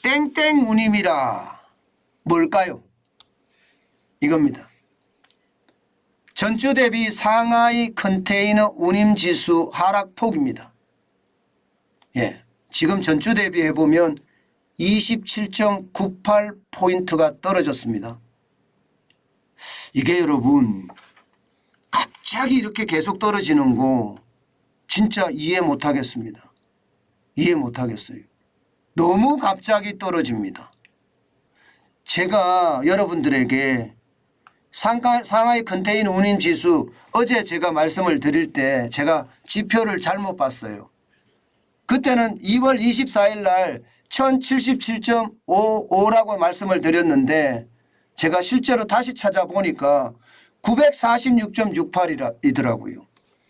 땡땡 운임이라 뭘까요? 이겁니다. 전주 대비 상하이 컨테이너 운임지수 하락폭입니다. 예, 지금 전주 대비해 보면 27.98포인트가 떨어졌습니다. 이게 여러분 갑자기 이렇게 계속 떨어지는 거 진짜 이해 못하겠습니다. 이해 못하겠어요. 너무 갑자기 떨어집니다. 제가 여러분들에게 상하이 컨테이너 운임지수 어제 제가 말씀을 드릴 때 제가 지표를 잘못 봤어요. 그때는 2월 24일 날 1077.55라고 말씀을 드렸는데 제가 실제로 다시 찾아보니까 946.68이더라고요.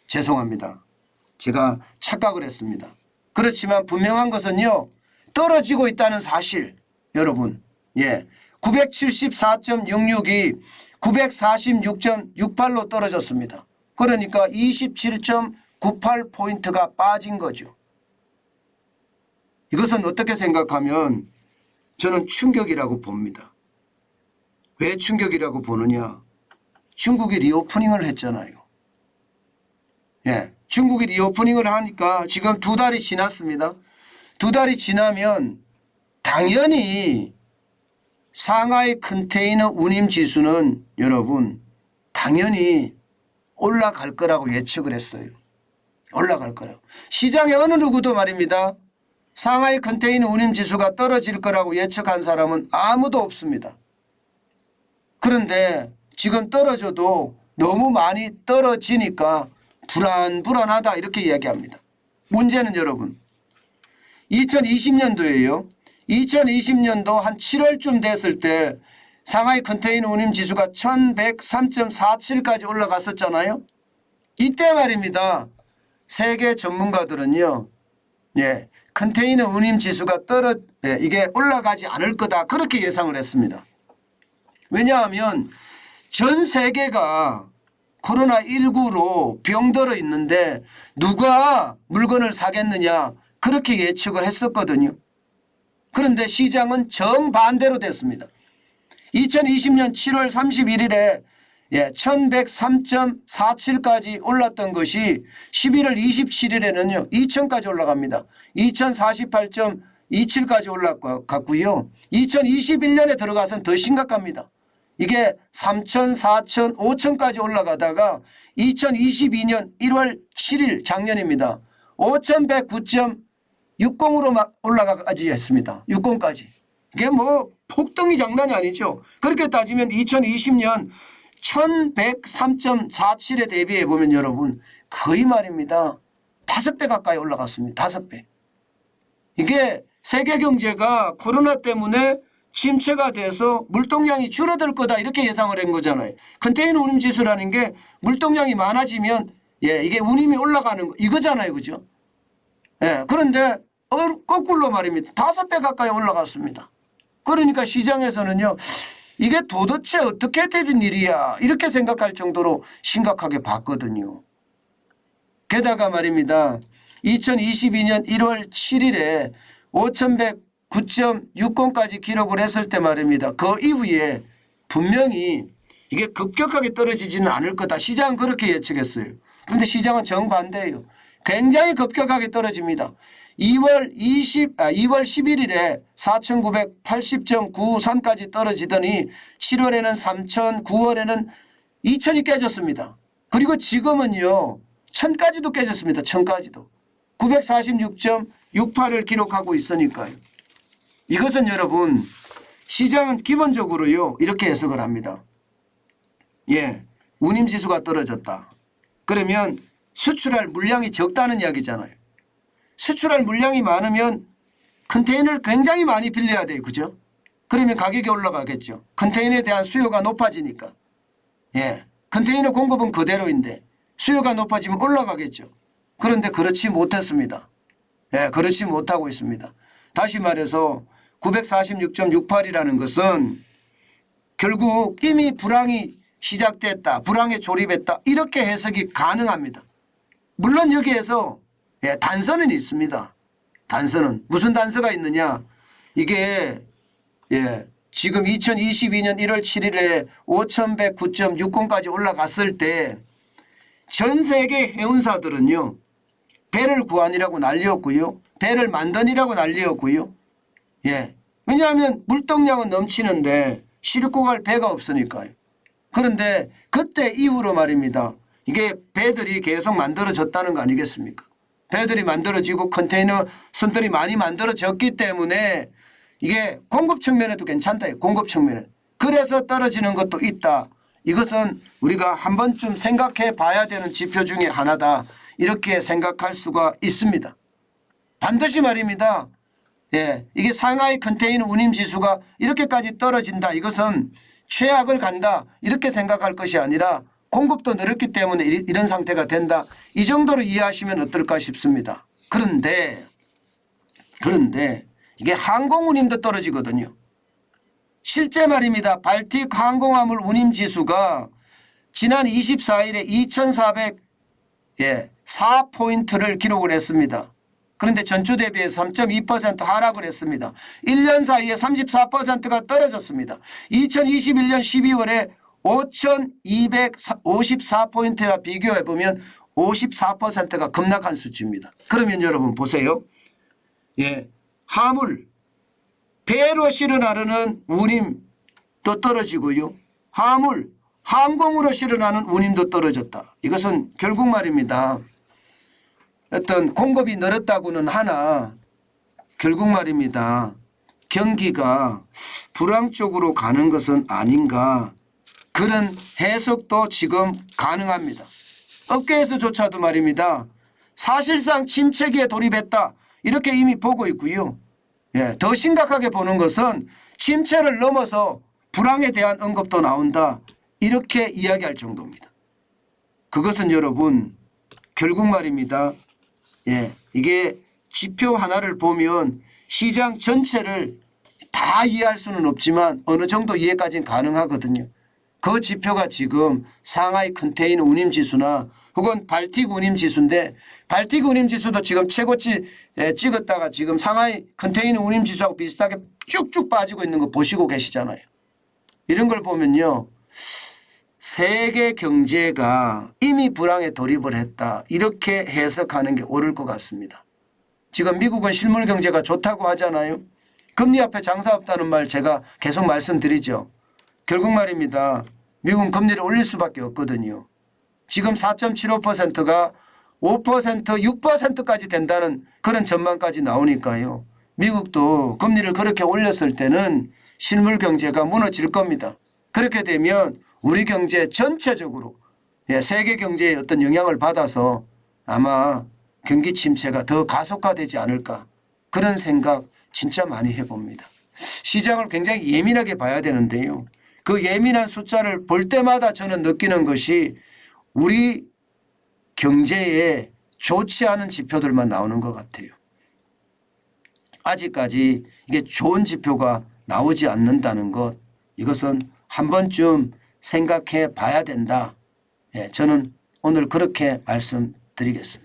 죄송합니다. 제가 착각을 했습니다. 그렇지만 분명한 것은요. 떨어지고 있다는 사실 여러분 974.66이 946.68로 떨어졌습니다. 그러니까 27.98포인트가 빠진 거죠. 이것은 어떻게 생각하면 저는 충격이라고 봅니다. 왜 충격이라고 보느냐. 중국이 리오프닝을 했잖아요. 중국이 리오프닝을 하니까 지금 2달이 지났습니다. 2달이 지나면 당연히 상하이 컨테이너 운임지수는 여러분 당연히 올라갈 거라고 예측을 했어요. 올라갈 거라고. 시장의 어느 누구도 말입니다. 상하이 컨테이너 운임지수가 떨어질 거라고 예측한 사람은 아무도 없습니다. 그런데 지금 떨어져도 너무 많이 떨어지니까 불안불안하다 이렇게 이야기합니다. 문제는 여러분 2020년도에요. 2020년도 한 7월쯤 됐을 때 상하이 컨테이너 운임지수가 1103.47까지 올라갔었잖아요. 이때 말입니다. 세계 전문가들은요. 컨테이너 운임지수가 이게 올라가지 않을 거다 그렇게 예상을 했습니다. 왜냐하면 전 세계가 코로나19로 병들어 있는데 누가 물건을 사겠느냐 그렇게 예측을 했었거든요. 그런데 시장은 정반대로 됐습니다. 2020년 7월 31일에 1103.47까지 올랐던 것이 11월 27일에는요. 2000까지 올라갑니다. 2048.27까지 올라갔고요. 2021년에 들어가서는 더 심각합니다. 이게 3000, 4000, 5000까지 올라가다가 2022년 1월 7일 작년입니다. 5109.60으로 막 올라가까지 했습니다. 60까지. 이게 뭐 폭등이 장난이 아니죠. 그렇게 따지면 2020년 1103.47에 대비해 보면 여러분 거의 말입니다. 5배 가까이 올라갔습니다. 5배. 이게 세계 경제가 코로나 때문에 침체가 돼서 물동량이 줄어들 거다 이렇게 예상을 한 거잖아요. 컨테이너 운임 지수라는 게 물동량이 많아지면 이게 운임이 올라가는 거 이거잖아요. 그죠? 그런데 거꾸로 말입니다. 5배 가까이 올라갔습니다. 그러니까 시장에서는요. 이게 도대체 어떻게 된 일이야 이렇게 생각할 정도로 심각하게 봤거든요. 게다가 말입니다. 2022년 1월 7일에 5109.60까지 기록을 했을 때 말입니다. 그 이후에 분명히 이게 급격하게 떨어지지는 않을 거다. 시장은 그렇게 예측했어요. 그런데 시장은 정반대예요. 굉장히 급격하게 떨어집니다. 2월 11일에 4980.93까지 떨어지더니 7월에는 3000, 9월에는 2000이 깨졌습니다. 그리고 지금은요. 1000까지도 깨졌습니다. 1000까지도. 946.68을 기록하고 있으니까요. 이것은 여러분 시장은 기본적으로요. 이렇게 해석을 합니다. 운임지수가 떨어졌다. 그러면 수출할 물량이 적다는 이야기잖아요. 수출할 물량이 많으면 컨테이너를 굉장히 많이 빌려야 돼요. 그죠? 그러면 가격이 올라가겠죠. 컨테이너에 대한 수요가 높아지니까. 컨테이너 공급은 그대로인데 수요가 높아지면 올라가겠죠. 그런데 그렇지 못했습니다. 그렇지 못하고 있습니다. 다시 말해서 946.68이라는 것은 결국 이미 불황이 시작됐다. 불황에 조립했다. 이렇게 해석이 가능합니다. 물론 여기에서 단서는 있습니다. 단서는 무슨 단서가 있느냐. 이게 지금 2022년 1월 7일에 5,109.60까지 올라갔을 때 전 세계 해운사들은요. 배를 구하니라고 난리였고요. 배를 만드니라고 난리였고요. 왜냐하면 물동량은 넘치는데 싣고 갈 배가 없으니까요. 그런데 그때 이후로 말입니다. 이게 배들이 계속 만들어졌다는 거 아니겠습니까? 배들이 만들어지고 컨테이너 선들이 많이 만들어졌기 때문에 이게 공급 측면에도 괜찮다. 공급 측면에. 그래서 떨어지는 것도 있다. 이것은 우리가 한 번쯤 생각해 봐야 되는 지표 중에 하나다. 이렇게 생각할 수가 있습니다. 반드시 말입니다. 이게 상하이 컨테이너 운임지수가 이렇게까지 떨어진다. 이것은 최악을 간다. 이렇게 생각할 것이 아니라 공급도 늘었기 때문에 이런 상태가 된다. 이 정도로 이해하시면 어떨까 싶습니다. 그런데 이게 항공운임도 떨어지거든요. 실제 말입니다. 발틱 항공화물 운임지수가 지난 24일에 2,404포인트를 기록을 했습니다. 그런데 전주 대비해서 3.2% 하락을 했습니다. 1년 사이에 34%가 떨어졌습니다. 2021년 12월에 5,254포인트와 비교해 보면 54%가 급락한 수치입니다. 그러면 여러분 보세요. 화물, 배로 실어 나르는 운임도 떨어지고요. 화물, 항공으로 실어 나르는 운임도 떨어졌다. 이것은 결국 말입니다. 어떤 공급이 늘었다고는 하나 결국 말입니다. 경기가 불황 쪽으로 가는 것은 아닌가 그런 해석도 지금 가능합니다. 업계에서조차도 말입니다. 사실상 침체기에 돌입했다. 이렇게 이미 보고 있고요. 더 심각하게 보는 것은 침체를 넘어서 불황에 대한 언급도 나온다. 이렇게 이야기할 정도입니다. 그것은 여러분 결국 말입니다. 이게 지표 하나를 보면 시장 전체를 다 이해할 수는 없지만 어느 정도 이해까지는 가능하거든요. 그 지표가 지금 상하이 컨테이너 운임지수나 혹은 발틱 운임지수인데 발틱 운임지수도 지금 최고치 찍었다가 지금 상하이 컨테이너 운임지수하고 비슷하게 쭉쭉 빠지고 있는 거 보시고 계시잖아요. 이런 걸 보면요. 세계 경제가 이미 불황에 돌입을 했다. 이렇게 해석하는 게 옳을 것 같습니다. 지금 미국은 실물 경제가 좋다고 하잖아요. 금리 앞에 장사 없다는 말 제가 계속 말씀드리죠. 결국 말입니다. 미국은 금리를 올릴 수밖에 없거든요. 지금 4.75%가 5%, 6%까지 된다는 그런 전망까지 나오니까요. 미국도 금리를 그렇게 올렸을 때는 실물 경제가 무너질 겁니다. 그렇게 되면 우리 경제 전체적으로 세계 경제에 어떤 영향을 받아서 아마 경기 침체가 더 가속화되지 않을까 그런 생각 진짜 많이 해봅니다. 시장을 굉장히 예민하게 봐야 되는데요. 그 예민한 숫자를 볼 때마다 저는 느끼는 것이 우리 경제에 좋지 않은 지표들만 나오는 것 같아요. 아직까지 이게 좋은 지표가 나오지 않는다는 것 이것은 한 번쯤 생각해 봐야 된다. 저는 오늘 그렇게 말씀드리겠습니다.